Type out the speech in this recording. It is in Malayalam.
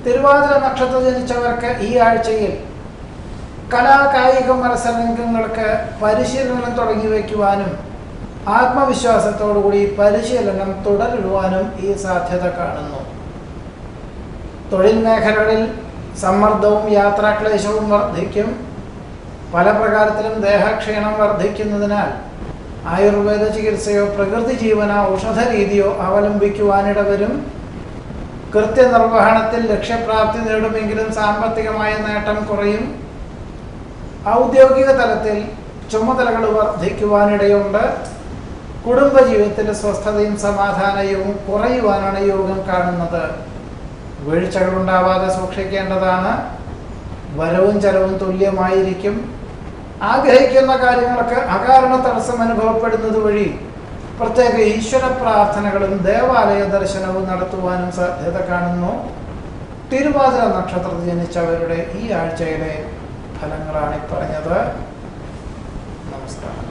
തിരുവാതിര നക്ഷത്രം ജനിച്ചവർക്ക് ഈ ആഴ്ചയിൽ കലാകായിക മത്സരങ്ങൾക്ക് പരിശീലനം തുടങ്ങി വയ്ക്കുവാനും ആത്മവിശ്വാസത്തോടുകൂടി പരിശീലനം തുടരുവാനും ഈ സാധ്യത കാണുന്നു. തൊഴിൽ മേഖലകളിൽ സമ്മർദ്ദവും യാത്രാക്ലേശവും വർദ്ധിക്കും. പല പ്രകാരത്തിലും ദേഹക്ഷീണം വർദ്ധിക്കുന്നതിനാൽ ആയുർവേദ ചികിത്സയോ പ്രകൃതി ജീവന ഔഷധ രീതിയോ അവലംബിക്കുവാനിടവരും. കൃത്യനിർവഹണത്തിൽ ലക്ഷ്യപ്രാപ്തി നേടുമെങ്കിലും സാമ്പത്തികമായ നേട്ടം കുറയും. ഔദ്യോഗിക തലത്തിൽ ചുമതലകൾ വർദ്ധിക്കുവാനിടയുണ്ട്. കുടുംബജീവിതത്തിൽ സ്വസ്ഥതയും സമാധാനവും കുറയുവാനാണ് യോഗം കാണുന്നത്. വീഴ്ചകളുണ്ടാവാതെ സൂക്ഷിക്കേണ്ടതാണ്. വരവും ചെലവും തുല്യമായിരിക്കും. ആഗ്രഹിക്കുന്ന കാര്യങ്ങൾക്ക് അകാരണ തടസ്സം അനുഭവപ്പെടുന്നത് വഴി പ്രത്യേക ഈശ്വര പ്രാർത്ഥനകളും ദേവാലയ ദർശനവും നടത്തുവാനും സാധ്യത കാണുന്നു. തിരുവാതിര നക്ഷത്രത്തിൽ ജനിച്ചവരുടെ ഈ ആഴ്ചയിലെ ഫലങ്ങളാണ് പറഞ്ഞത്. നമസ്കാരം.